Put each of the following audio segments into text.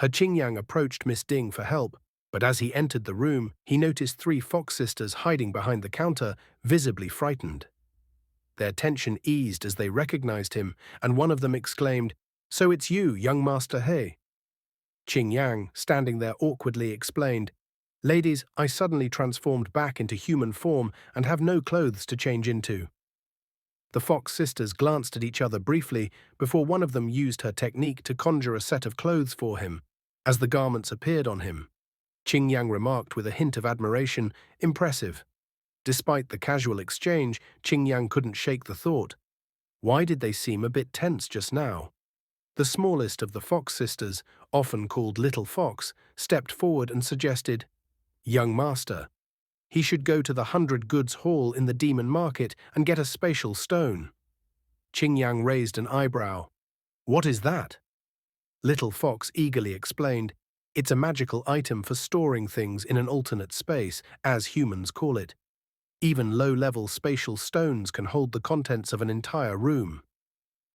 He Qingyang approached Miss Ding for help, but as he entered the room, he noticed three fox sisters hiding behind the counter, visibly frightened. Their tension eased as they recognized him, and one of them exclaimed, "So it's you, young Master He." Qingyang, standing there awkwardly, explained, "Ladies, I suddenly transformed back into human form and have no clothes to change into." The fox sisters glanced at each other briefly before one of them used her technique to conjure a set of clothes for him. As the garments appeared on him, Qingyang remarked with a hint of admiration, "Impressive." Despite the casual exchange, Qingyang couldn't shake the thought. Why did they seem a bit tense just now? The smallest of the fox sisters, often called Little Fox, stepped forward and suggested, "Young master, he should go to the 100 Goods Hall in the Demon Market and get a spatial stone." Qingyang raised an eyebrow. "What is that?" Little Fox eagerly explained, "It's a magical item for storing things in an alternate space, as humans call it. Even low-level spatial stones can hold the contents of an entire room.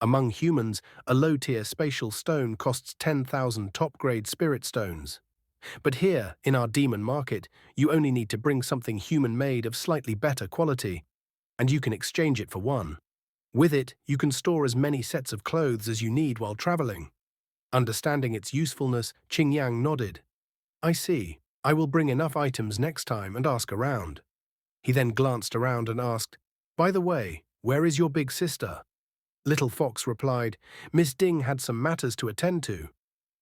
Among humans, a low-tier spatial stone costs 10,000 top-grade spirit stones. But here, in our demon market, you only need to bring something human-made of slightly better quality, and you can exchange it for one. With it, you can store as many sets of clothes as you need while traveling." Understanding its usefulness, Qingyang nodded. "I see. I will bring enough items next time and ask around." He then glanced around and asked, "By the way, where is your big sister?" Little Fox replied, "Miss Ding had some matters to attend to."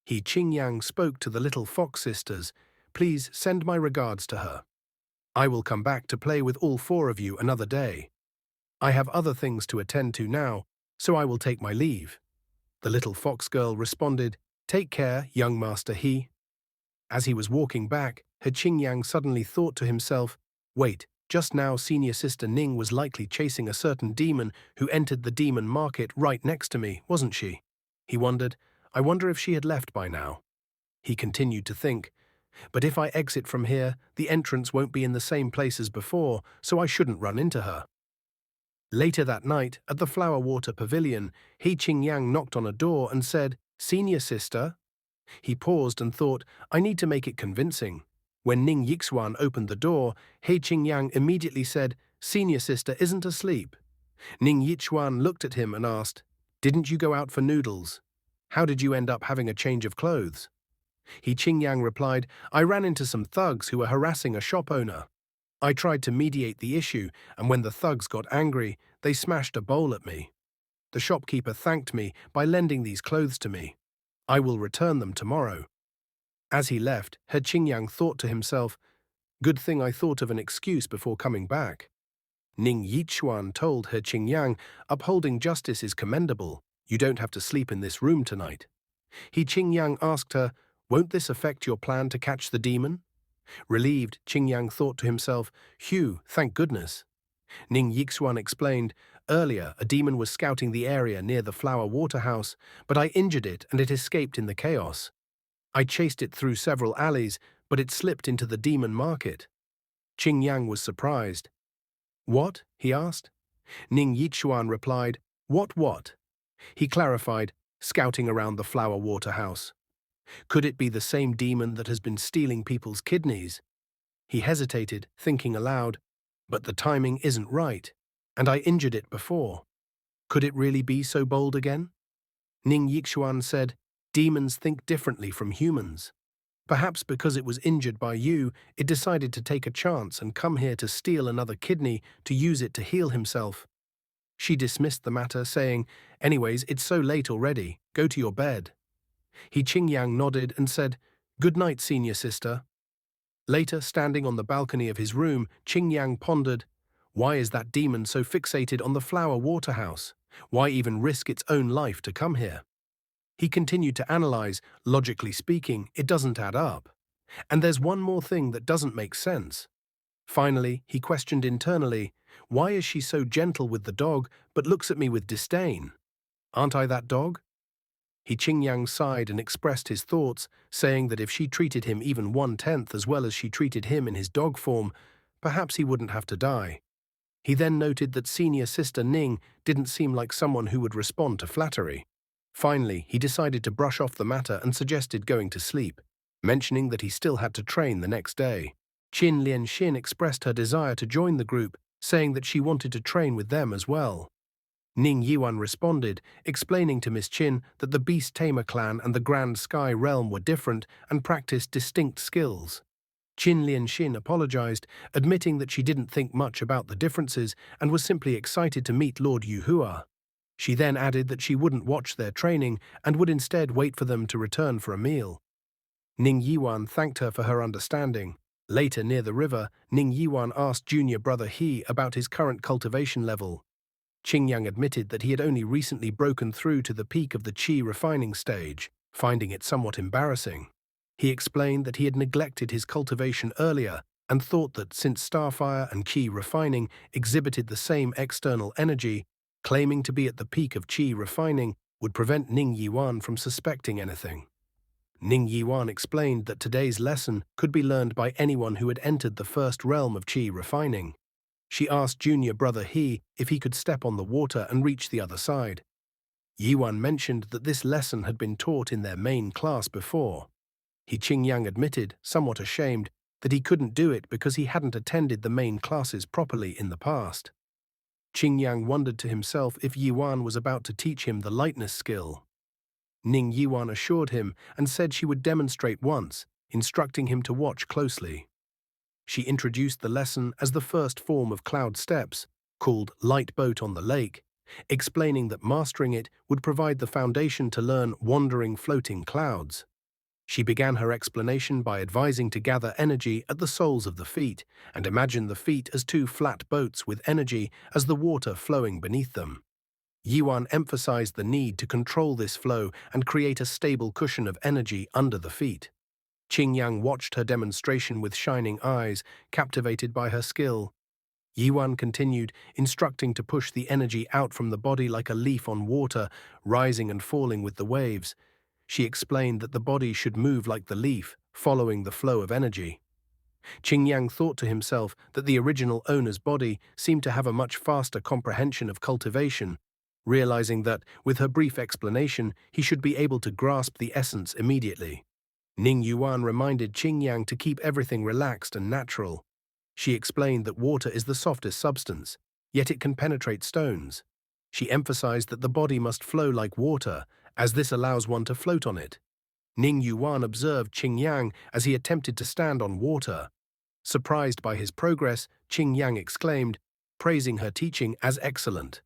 Qingyang spoke to the Little Fox sisters, "Please send my regards to her. I will come back to play with all four of you another day. I have other things to attend to now, so I will take my leave." The little fox girl responded, "Take care, young Master He." As he was walking back, Qingyang suddenly thought to himself, "Wait, just now senior sister Ning was likely chasing a certain demon who entered the demon market right next to me, wasn't she?" He wondered, "I wonder if she had left by now." He continued to think, "But if I exit from here, the entrance won't be in the same place as before, so I shouldn't run into her." Later that night, at the Flower Water Pavilion, Qingyang knocked on a door and said, "Senior sister?" He paused and thought, "I need to make it convincing." When Ning Yuan opened the door, Qingyang immediately said, "Senior sister isn't asleep." Ning Yuan looked at him and asked, "Didn't you go out for noodles? How did you end up having a change of clothes?" Qingyang replied, "I ran into some thugs who were harassing a shop owner. I tried to mediate the issue, and when the thugs got angry, they smashed a bowl at me. The shopkeeper thanked me by lending these clothes to me. I will return them tomorrow." As he left, Qingyang thought to himself, "Good thing I thought of an excuse before coming back." Ning Yuan told Qingyang, "Upholding justice is commendable. You don't have to sleep in this room tonight." Qingyang asked her, "Won't this affect your plan to catch the demon?" Relieved, Qingyang thought to himself, "Phew, thank goodness." Ning Yuan explained, "Earlier, a demon was scouting the area near the Flower Water House, but I injured it and it escaped in the chaos. I chased it through several alleys, but it slipped into the demon market." Qingyang was surprised. "What?" he asked. Ning Yuan replied, What?" He clarified, "Scouting around the Flower Water House. Could it be the same demon that has been stealing people's kidneys?" He hesitated, thinking aloud, "But the timing isn't right, and I injured it before. Could it really be so bold again?" Ning Yuan said, "Demons think differently from humans. Perhaps because it was injured by you, it decided to take a chance and come here to steal another kidney to use it to heal himself." She dismissed the matter, saying, "Anyways, it's so late already. Go to your bed." Qingyang nodded and said, "Good night, senior sister." Later, standing on the balcony of his room, Qingyang pondered, "Why is that demon so fixated on the Flower Water House? Why even risk its own life to come here?" He continued to analyze, logically speaking, it doesn't add up. And there's one more thing that doesn't make sense. Finally, he questioned internally, "Why is she so gentle with the dog but looks at me with disdain? Aren't I that dog?" Qingyang sighed and expressed his thoughts, saying that if she treated him even 1/10 as well as she treated him in his dog form, perhaps he wouldn't have to die. He then noted that senior sister Ning didn't seem like someone who would respond to flattery. Finally, he decided to brush off the matter and suggested going to sleep, mentioning that he still had to train the next day. Qin Lianxin expressed her desire to join the group, saying that she wanted to train with them as well. Ning Yuan responded, explaining to Miss Qin that the Beast Tamer clan and the Grand Sky Realm were different and practiced distinct skills. Qin Lianxin apologized, admitting that she didn't think much about the differences and was simply excited to meet Lord Yuhua. She then added that she wouldn't watch their training and would instead wait for them to return for a meal. Ning Yuan thanked her for her understanding. Later, near the river, Ning Yuan asked junior brother He about his current cultivation level. Qingyang admitted that he had only recently broken through to the peak of the qi refining stage, finding it somewhat embarrassing. He explained that he had neglected his cultivation earlier and thought that since starfire and qi refining exhibited the same external energy, claiming to be at the peak of qi refining would prevent Ning Yuan from suspecting anything. Ning Yuan explained that today's lesson could be learned by anyone who had entered the first realm of qi refining. She asked junior brother He if he could step on the water and reach the other side. Yuan mentioned that this lesson had been taught in their main class before. Qingyang admitted, somewhat ashamed, that he couldn't do it because he hadn't attended the main classes properly in the past. Qingyang wondered to himself if Yuan was about to teach him the lightness skill. Ning Yuan assured him and said she would demonstrate once, instructing him to watch closely. She introduced the lesson as the first form of cloud steps, called Light Boat on the Lake, explaining that mastering it would provide the foundation to learn wandering floating clouds. She began her explanation by advising to gather energy at the soles of the feet and imagine the feet as two flat boats with energy as the water flowing beneath them. Yuan emphasized the need to control this flow and create a stable cushion of energy under the feet. Qingyang watched her demonstration with shining eyes, captivated by her skill. Yuan continued, instructing to push the energy out from the body like a leaf on water, rising and falling with the waves. She explained that the body should move like the leaf, following the flow of energy. Qingyang thought to himself that the original owner's body seemed to have a much faster comprehension of cultivation, realizing that, with her brief explanation, he should be able to grasp the essence immediately. Ning Yuan reminded Qingyang to keep everything relaxed and natural. She explained that water is the softest substance, yet it can penetrate stones. She emphasized that the body must flow like water, as this allows one to float on it. Ning Yuan observed Qingyang as he attempted to stand on water. Surprised by his progress, Qingyang exclaimed, praising her teaching as excellent.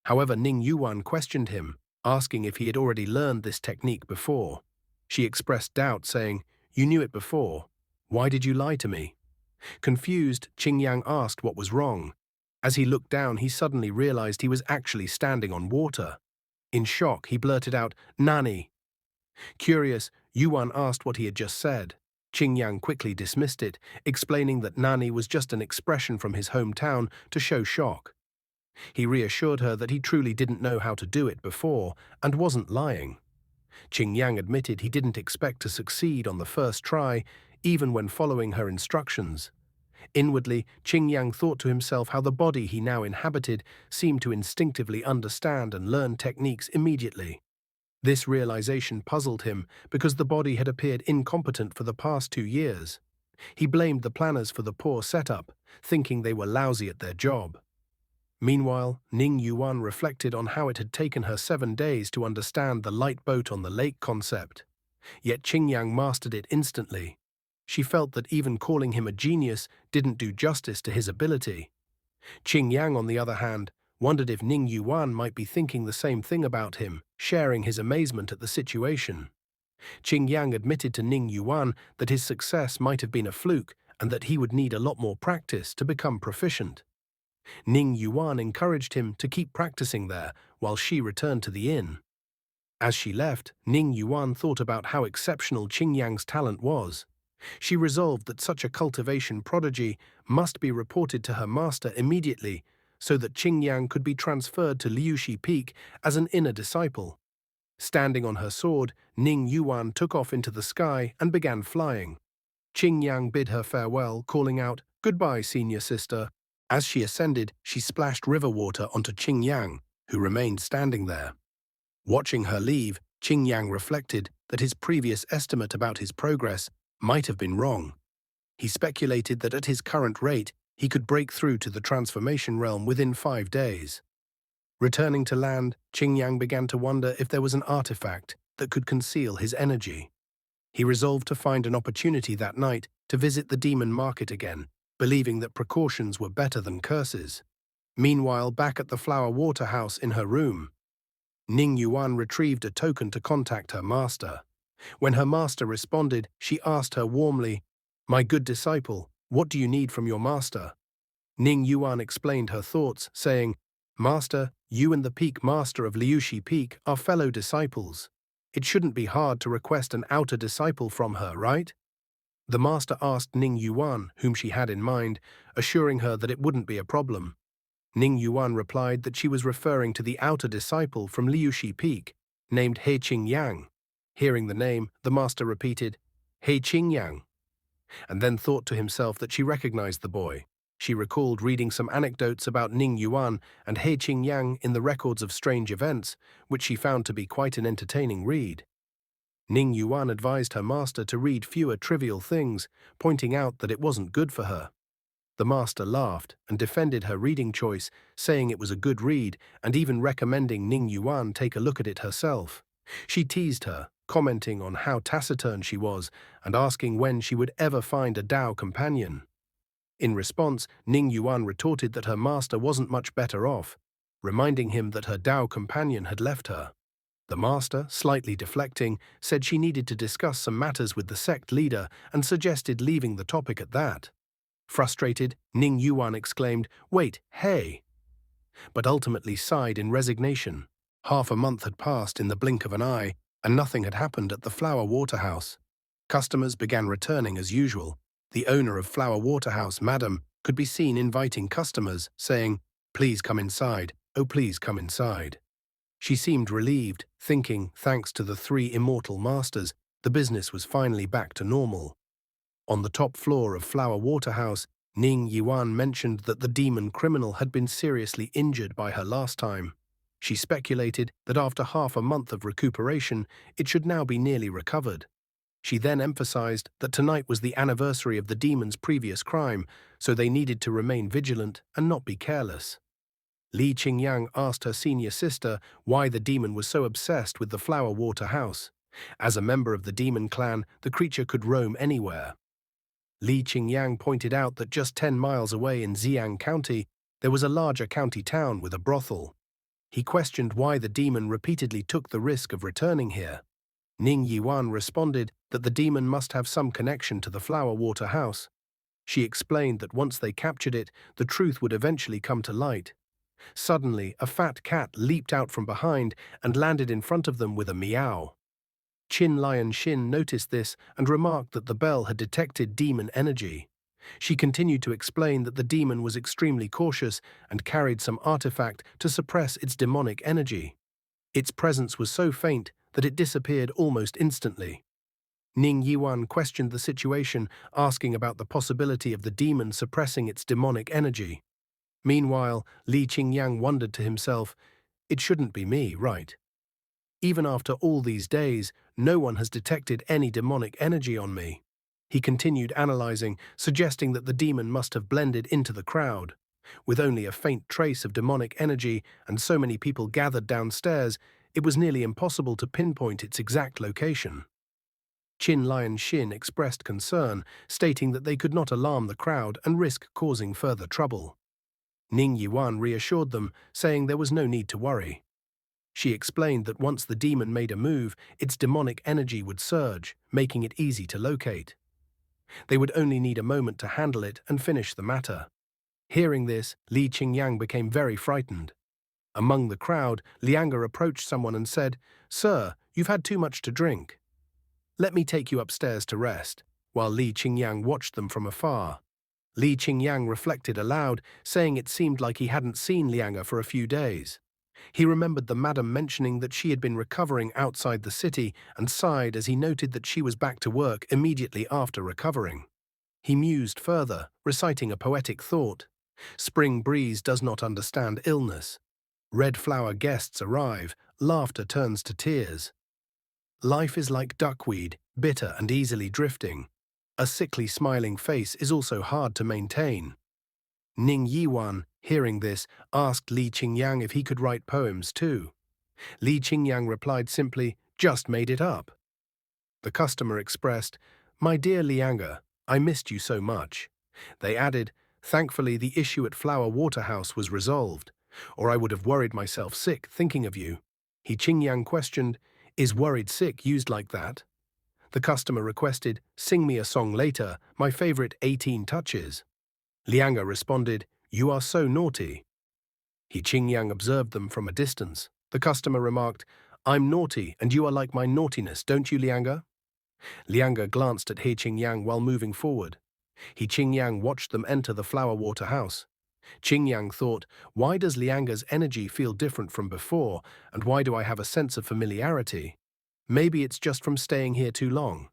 However, Ning Yuan questioned him, asking if he had already learned this technique before. She expressed doubt, saying, "You knew it before. Why did you lie to me?" Confused, Qingyang asked what was wrong. As he looked down, he suddenly realized he was actually standing on water. In shock, he blurted out, "Nani?" Curious, Yuan asked what he had just said. Qingyang quickly dismissed it, explaining that Nani was just an expression from his hometown to show shock. He reassured her that he truly didn't know how to do it before and wasn't lying. Qingyang admitted he didn't expect to succeed on the first try, even when following her instructions. Inwardly, Qingyang thought to himself how the body he now inhabited seemed to instinctively understand and learn techniques immediately. This realization puzzled him because the body had appeared incompetent for the past 2 years. He blamed the planners for the poor setup, thinking they were lousy at their job. Meanwhile, Ning Yuan reflected on how it had taken her 7 days to understand the light boat on the lake concept. Yet Qingyang mastered it instantly. She felt that even calling him a genius didn't do justice to his ability. Qingyang, on the other hand, wondered if Ning Yuan might be thinking the same thing about him, sharing his amazement at the situation. Qingyang admitted to Ning Yuan that his success might have been a fluke and that he would need a lot more practice to become proficient. Ning Yuan encouraged him to keep practicing there while she returned to the inn. As she left, Ning Yuan thought about how exceptional Qingyang's talent was. She resolved that such a cultivation prodigy must be reported to her master immediately so that Qingyang could be transferred to Liushi Peak as an inner disciple. Standing on her sword, Ning Yuan took off into the sky and began flying. Qingyang bid her farewell, calling out, "Goodbye, senior sister." As she ascended, she splashed river water onto Qingyang, who remained standing there. Watching her leave, Qingyang reflected that his previous estimate about his progress might have been wrong. He speculated that at his current rate, he could break through to the transformation realm within 5 days. Returning to land, Qingyang began to wonder if there was an artifact that could conceal his energy. He resolved to find an opportunity that night to visit the demon market again, believing that precautions were better than curses. Meanwhile, back at the flower water house in her room, Ning Yuan retrieved a token to contact her master. When her master responded, she asked her warmly, "My good disciple, what do you need from your master?" Ning Yuan explained her thoughts, saying, "Master, you and the Peak Master of Liushi Peak are fellow disciples. It shouldn't be hard to request an outer disciple from her, right?" The master asked Ning Yuan, whom she had in mind, assuring her that it wouldn't be a problem. Ning Yuan replied that she was referring to the outer disciple from Liushi Peak, named He Qingyang. Hearing the name, the master repeated, "He Qingyang," and then thought to himself that she recognized the boy. She recalled reading some anecdotes about Ning Yuan and He Qingyang in the records of strange events, which she found to be quite an entertaining read. Ning Yuan advised her master to read fewer trivial things, pointing out that it wasn't good for her. The master laughed and defended her reading choice, saying it was a good read and even recommending Ning Yuan take a look at it herself. She teased her, commenting on how taciturn she was and asking when she would ever find a Dao companion. In response, Ning Yuan retorted that her master wasn't much better off, reminding him that her Dao companion had left her. The master, slightly deflecting, said she needed to discuss some matters with the sect leader and suggested leaving the topic at that. Frustrated, Ning Yuan exclaimed, "Wait, hey!" but ultimately sighed in resignation. Half a month had passed in the blink of an eye, and nothing had happened at the Flower Waterhouse. Customers began returning as usual. The owner of Flower Waterhouse, Madam, could be seen inviting customers, saying, "Please come inside, oh please come inside." She seemed relieved, thinking, thanks to the 3 immortal masters, the business was finally back to normal. On the top floor of Flower Waterhouse, Ning Yuan mentioned that the demon criminal had been seriously injured by her last time. She speculated that after half a month of recuperation, it should now be nearly recovered. She then emphasized that tonight was the anniversary of the demon's previous crime, so they needed to remain vigilant and not be careless. Li Qingyang asked her senior sister why the demon was so obsessed with the Flower Water House. As a member of the demon clan, the creature could roam anywhere. Li Qingyang pointed out that just 10 miles away in Xiang County, there was a larger county town with a brothel. He questioned why the demon repeatedly took the risk of returning here. Ning Yuan responded that the demon must have some connection to the Flower Water House. She explained that once they captured it, the truth would eventually come to light. Suddenly, a fat cat leaped out from behind and landed in front of them with a meow. Qin Lion Xin noticed this and remarked that the bell had detected demon energy. She continued to explain that the demon was extremely cautious and carried some artifact to suppress its demonic energy. Its presence was so faint that it disappeared almost instantly. Ning Yuan questioned the situation, asking about the possibility of the demon suppressing its demonic energy. Meanwhile, Li Qingyang wondered to himself, "It shouldn't be me, right? Even after all these days, no one has detected any demonic energy on me." He continued analyzing, suggesting that the demon must have blended into the crowd. With only a faint trace of demonic energy and so many people gathered downstairs, it was nearly impossible to pinpoint its exact location. Qin Lion Xin expressed concern, stating that they could not alarm the crowd and risk causing further trouble. Ning Yuan reassured them, saying there was no need to worry. She explained that once the demon made a move, its demonic energy would surge, making it easy to locate. They would only need a moment to handle it and finish the matter. Hearing this, Li Qingyang became very frightened. Among the crowd, Lianga approached someone and said, "Sir, you've had too much to drink. Let me take you upstairs to rest," while Li Qingyang watched them from afar. Li Qingyang reflected aloud, saying it seemed like he hadn't seen Lianga for a few days. He remembered the madam mentioning that she had been recovering outside the city and sighed as he noted that she was back to work immediately after recovering. He mused further, reciting a poetic thought. "Spring breeze does not understand illness. Red flower guests arrive, laughter turns to tears. Life is like duckweed, bitter and easily drifting. A sickly smiling face is also hard to maintain. Ning Yuan, hearing this, asked Li Qingyang if he could write poems too. Li Qingyang replied simply, "Just made it up." The customer expressed, "My dear Lianga, I missed you so much." They added, "Thankfully the issue at Flower Waterhouse was resolved, or I would have worried myself sick thinking of you." He Qingyang questioned, "Is worried sick used like that?" The customer requested, "Sing me a song later, my favorite 18 touches." Lianga responded, "You are so naughty." He Qingyang observed them from a distance. The customer remarked, "I'm naughty and you are like my naughtiness, don't you, Lianga?" Lianga glanced at He Qingyang while moving forward. He Qingyang watched them enter the Flower Water House. Qingyang thought, "Why does Lianga's energy feel different from before, and why do I have a sense of familiarity? Maybe it's just from staying here too long."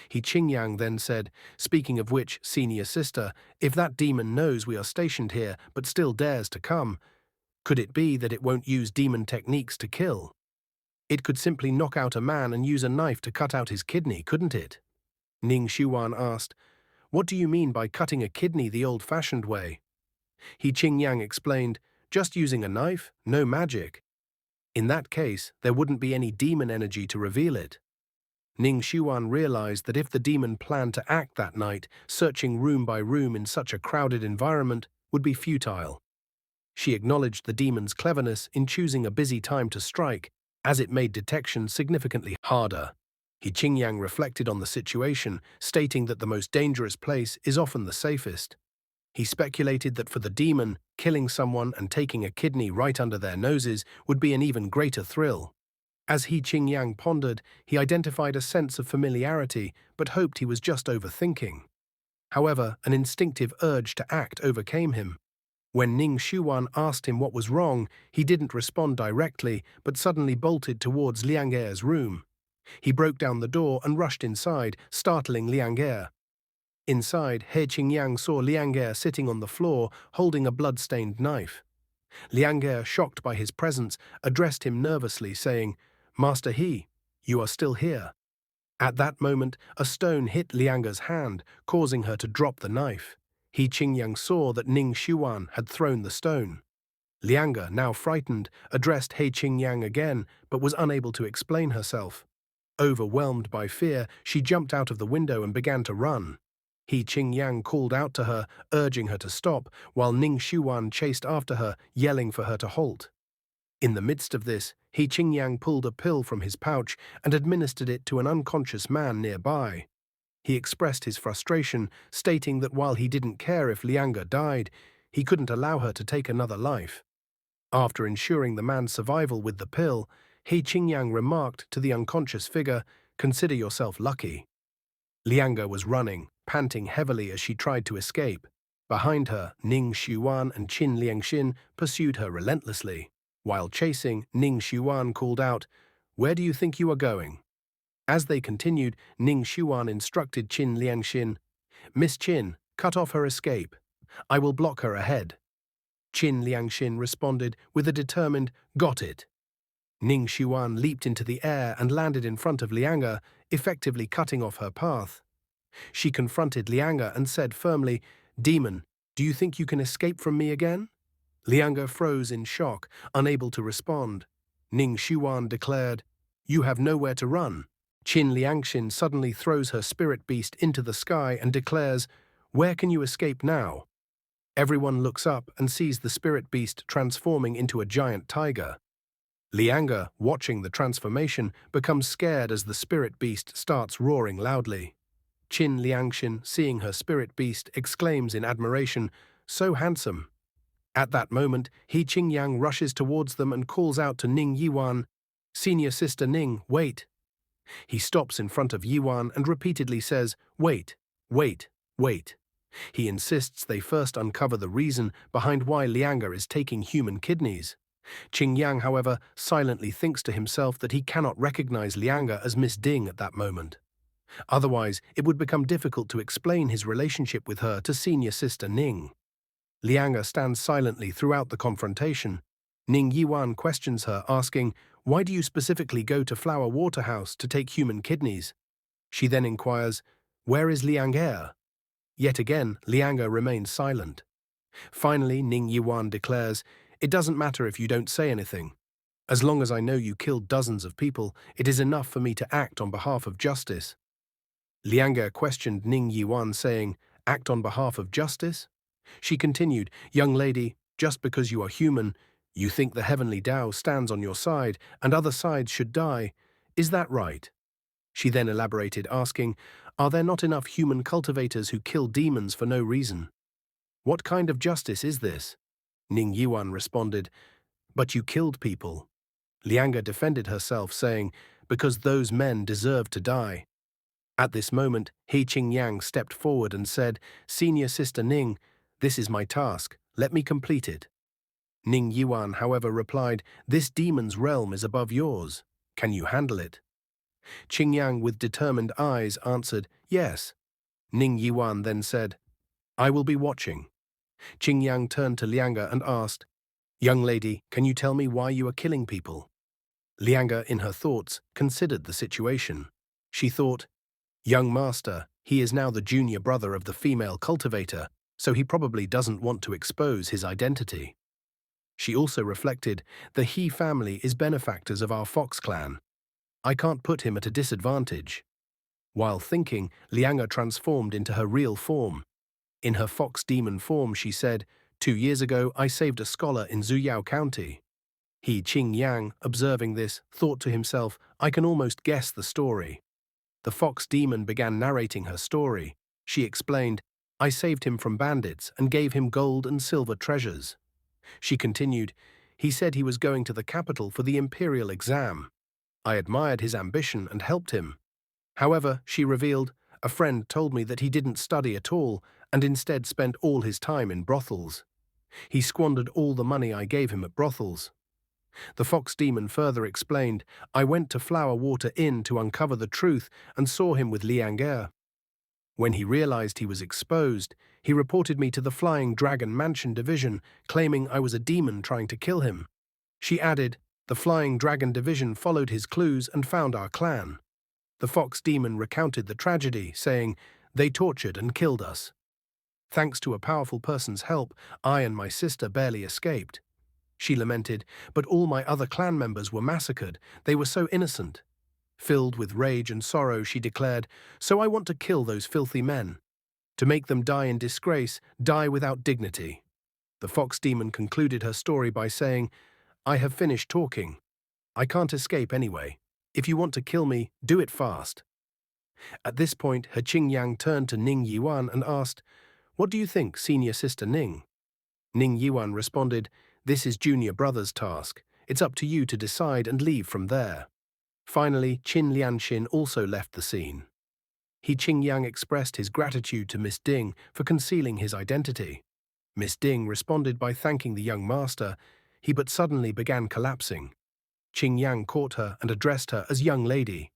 He Qingyang then said, "Speaking of which, senior sister, if that demon knows we are stationed here but still dares to come, could it be that it won't use demon techniques to kill? It could simply knock out a man and use a knife to cut out his kidney, couldn't it?" Ning Yuan asked, "What do you mean by cutting a kidney the old-fashioned way?" He Qingyang explained, "Just using a knife, no magic. In that case, there wouldn't be any demon energy to reveal it." Ning Yuan realized that if the demon planned to act that night, searching room by room in such a crowded environment would be futile. She acknowledged the demon's cleverness in choosing a busy time to strike, as it made detection significantly harder. He Qingyang reflected on the situation, stating that the most dangerous place is often the safest. He speculated that for the demon, killing someone and taking a kidney right under their noses would be an even greater thrill. As He Qingyang pondered, he identified a sense of familiarity, but hoped he was just overthinking. However, an instinctive urge to act overcame him. When Ning Yuan asked him what was wrong, he didn't respond directly, but suddenly bolted towards Liange's room. He broke down the door and rushed inside, startling Liange. Inside, He Qingyang saw Liange sitting on the floor, holding a blood-stained knife. Liange, shocked by his presence, addressed him nervously, saying, "Master He, you are still here." At that moment, a stone hit Liange's hand, causing her to drop the knife. He Qingyang saw that Ning Yuan had thrown the stone. Lianga, now frightened, addressed He Qingyang again, but was unable to explain herself. Overwhelmed by fear, she jumped out of the window and began to run. He Qingyang called out to her, urging her to stop, while Ning Yuan chased after her, yelling for her to halt. In the midst of this, He Qingyang pulled a pill from his pouch and administered it to an unconscious man nearby. He expressed his frustration, stating that while he didn't care if Lianga died, he couldn't allow her to take another life. After ensuring the man's survival with the pill, He Qingyang remarked to the unconscious figure, "Consider yourself lucky." Lianga was running, panting heavily as she tried to escape. Behind her, Ning Yuan and Qin Liangxin pursued her relentlessly. While chasing, Ning Yuan called out, "Where do you think you are going?" As they continued, Ning Yuan instructed Qin Liangxin, "Miss Qin, cut off her escape. I will block her ahead." Qin Liangxin responded with a determined, "Got it." Ning Yuan leaped into the air and landed in front of Lianga, effectively cutting off her path. She confronted Lianga and said firmly, "Demon, do you think you can escape from me again?" Lianga froze in shock, unable to respond. Ning Yuan declared, "You have nowhere to run." Qin Liangxin suddenly throws her spirit beast into the sky and declares, "Where can you escape now?" Everyone looks up and sees the spirit beast transforming into a giant tiger. Lianga, watching the transformation, becomes scared as the spirit beast starts roaring loudly. Qin Liangxin, seeing her spirit beast, exclaims in admiration, "So handsome." At that moment, He Qingyang rushes towards them and calls out to Ning Yuan, "Senior sister Ning, wait." He stops in front of Yuan and repeatedly says, "Wait, wait, wait." He insists they first uncover the reason behind why Lianga is taking human kidneys. Qingyang, however, silently thinks to himself that he cannot recognize Lianga as Miss Ding at that moment. Otherwise, it would become difficult to explain his relationship with her to senior sister Ning. Lianga stands silently throughout the confrontation. Ning Yuan questions her, asking, "Why do you specifically go to Flower Waterhouse to take human kidneys?" She then inquires, "Where is Liang? Yet again, Liang remains silent. Finally, Ning Yuan declares, "It doesn't matter if you don't say anything. As long as I know you killed dozens of people, it is enough for me to act on behalf of justice." Liang questioned Ning Yuan, saying, "Act on behalf of justice?" She continued, "Young lady, just because you are human, you think the heavenly Tao stands on your side and other sides should die. Is that right?" She then elaborated, asking, "Are there not enough human cultivators who kill demons for no reason? What kind of justice is this?" Ning Yuan responded, "But you killed people." Liang defended herself, saying, "Because those men deserve to die." At this moment, He Qingyang stepped forward and said, "Senior Sister Ning, this is my task. Let me complete it." Ning Yuan, however, replied, "This demon's realm is above yours. Can you handle it?" Qingyang, with determined eyes, answered, "Yes." Ning Yuan then said, "I will be watching." Qingyang turned to Lianga and asked, "Young lady, can you tell me why you are killing people?" Lianga, in her thoughts, considered the situation. She thought, "Young master, he is now the junior brother of the female cultivator, so he probably doesn't want to expose his identity." She also reflected, "The He family is benefactors of our Fox clan. I can't put him at a disadvantage." While thinking, Lianga transformed into her real form. In her fox demon form, she said, "2 years ago, I saved a scholar in Zuyao County." He Qingyang, observing this, thought to himself, "I can almost guess the story." The fox demon began narrating her story. She explained, "I saved him from bandits and gave him gold and silver treasures." She continued, "He said he was going to the capital for the imperial exam. I admired his ambition and helped him. However," she revealed, "a friend told me that he didn't study at all and instead spent all his time in brothels. He squandered all the money I gave him at brothels." The fox demon further explained, "I went to Flower Water Inn to uncover the truth and saw him with Liang. When he realized he was exposed, he reported me to the Flying Dragon Mansion Division, claiming I was a demon trying to kill him." She added, "The Flying Dragon Division followed his clues and found our clan." The fox demon recounted the tragedy, saying, "They tortured and killed us. Thanks to a powerful person's help, I and my sister barely escaped." She lamented, "But all my other clan members were massacred. They were so innocent." Filled with rage and sorrow, she declared, "So I want to kill those filthy men. To make them die in disgrace, die without dignity." The fox demon concluded her story by saying, "I have finished talking. I can't escape anyway. If you want to kill me, do it fast." At this point, her Qingyang turned to Ning Yuan and asked, "What do you think, Senior Sister Ning?" Ning Yuan responded, "This is junior brother's task. It's up to you to decide and leave from there." Finally, Qin Lianxin also left the scene. He Qingyang expressed his gratitude to Miss Ding for concealing his identity. Miss Ding responded by thanking the young master. He but suddenly began collapsing. Qingyang caught her and addressed her as "young lady."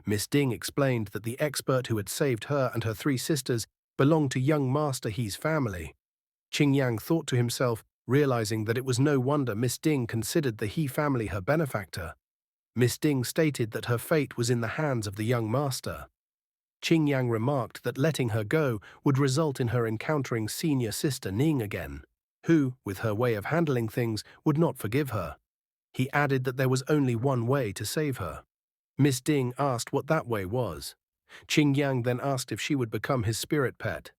Miss Ding explained that the expert who had saved her and her 3 sisters belonged to young Master He's family. Qingyang thought to himself, realizing that it was no wonder Miss Ding considered the He family her benefactor. Miss Ding stated that her fate was in the hands of the young master. Qingyang remarked that letting her go would result in her encountering Senior Sister Ning again, who, with her way of handling things, would not forgive her. He added that there was only one way to save her. Miss Ding asked what that way was. Qingyang then asked if she would become his spirit pet.